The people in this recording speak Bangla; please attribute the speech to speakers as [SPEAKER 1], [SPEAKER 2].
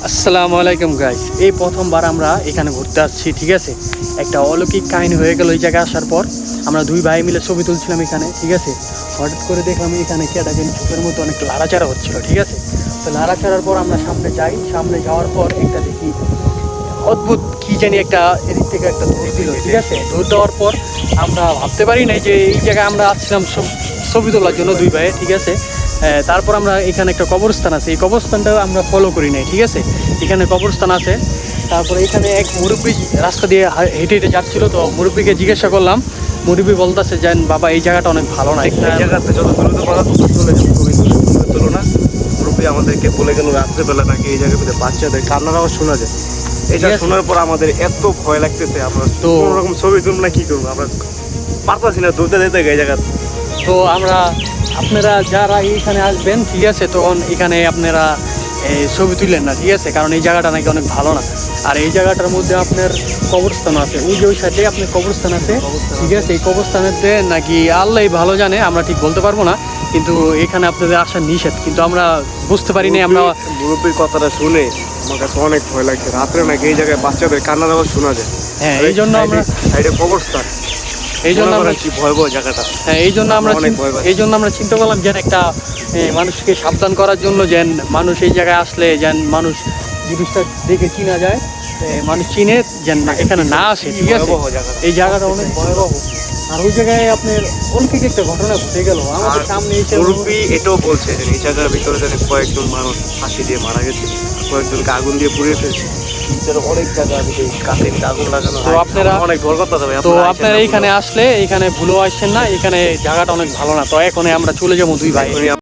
[SPEAKER 1] আসসালামু আলাইকুম গাইস, এই প্রথমবার আমরা এখানে ঘুরতে আসছি। ঠিক আছে, একটা অলৌকিক কাহিনী হয়ে গেল। এই জায়গায় আসার পর আমরা দুই ভাই মিলে ছবি তুলছিলাম এখানে। ঠিক আছে, হঠাৎ করে দেখলাম এখানে কেটা যেন চোখের মতো অনেক লাড়াচাড়া হচ্ছিল। ঠিক আছে, তো লাড়াচাড়ার পর আমরা সামনে যাই। সামনে যাওয়ার পর একটা দেখি অদ্ভুত কি জানি একটা এদিক থেকে একটা দৌড় দিল। ঠিক আছে, দৌড় দেওয়ার পর আমরা ভাবতে পারি না যে এই জায়গায় আমরা আসছিলাম ছবি তোলার জন্য দুই ভাইয়ে। ঠিক আছে, তারপর আমরা এখানে একটা কবরস্থান আছে, এই কবরস্থানটা আমরা ফলো করি নাই। ঠিক আছে, এখানে কবরস্থান আছে। তারপরে এখানে এক মুরব্বী রাস্তা দিয়ে হেঁটে হেঁটে যাচ্ছিলো, তো মুরব্বীকে জিজ্ঞাসা করলাম। মুরব্বী বলতেছে যে বাবা এই জায়গাটা অনেক ভালো না,
[SPEAKER 2] এই জায়গাতে যত দ্রুত পারা তত চলে যাবে, তুমি তুলো না। মুরব্বী আমাদেরকে বলে গেল রাত্রেবেলা নাকি এই জায়গাতে বাচ্চাদের কান্নার আওয়াজ শোনা যায়। এটা শোনার পর আমাদের এত ভয় লাগতেছে, আমরা তো কোনো রকম ছবি তুলবো না, কি করবো আমরা পারতাছি না দৌড়তে যেতে এই জায়গাতে।
[SPEAKER 1] তো আপনারা যারা এইখানে আসবেন, ঠিক আছে, তখন এখানে আপনারা ছবি তুললেন না। ঠিক আছে, কারণ এই জায়গাটা নাকি অনেক ভালো না। আর এই জায়গাটার মধ্যে আপনার কবরস্থান আছে, ওই যে ওই সাইডে আপনার কবরস্থান আছে। ঠিক আছে, এই কবরস্থানেতে নাকি আল্লাহ ভালো জানে, আমরা ঠিক বলতে পারবো না, কিন্তু এখানে আপনাদের আসা নিষেধ। কিন্তু আমরা বুঝতে পারিনি। আমরা
[SPEAKER 2] মুরব্বীর কথাটা শুনে আমার কাছে অনেক ভয় লাগছে। রাত্রে নাকি এই জায়গায় বাচ্চাদের কান্নার আওয়াজ শোনা যায়।
[SPEAKER 1] হ্যাঁ, এই জন্য আমরা
[SPEAKER 2] সাইডে কবরস্থান,
[SPEAKER 1] এই জন্য আমরা
[SPEAKER 2] কি ভয়াবহ জায়গাটা।
[SPEAKER 1] হ্যাঁ, এই জন্য আমরা চিন্তা করলাম যে একটা মানুষকে সাবধান করার জন্য, যেন মানুষ এই জায়গায় আসলে যেন মানুষ জিনিসটা দেখে চিনা যায়, মানুষ চিনে যেন এখানে না আসে। ঠিক আছে, এই জায়গাটা অনেক ভয়াবহ। আর ওই জায়গায় আপনার অলৌকিক একটা ঘটনা ঘটে গেল আমাদের সামনে এসে।
[SPEAKER 2] মুরব্বী এটাও বলছে যে এই জায়গার ভিতরে যেন কয়েকজন মানুষ ফাঁসি দিয়ে মারা গেছে, কয়েকজনকে আগুন দিয়ে পুড়িয়ে ফেলছে। অনেক জায়গা কাছে আগুন লাগানো।
[SPEAKER 1] তো আপনারা
[SPEAKER 2] অনেক ভয় করতে হবে।
[SPEAKER 1] তো আপনারা এইখানে আসলে এখানে ভুলেও আসছেন না, এখানে জায়গাটা অনেক ভালো না। তো এখন আমরা চলে যাবো দুই ভাই।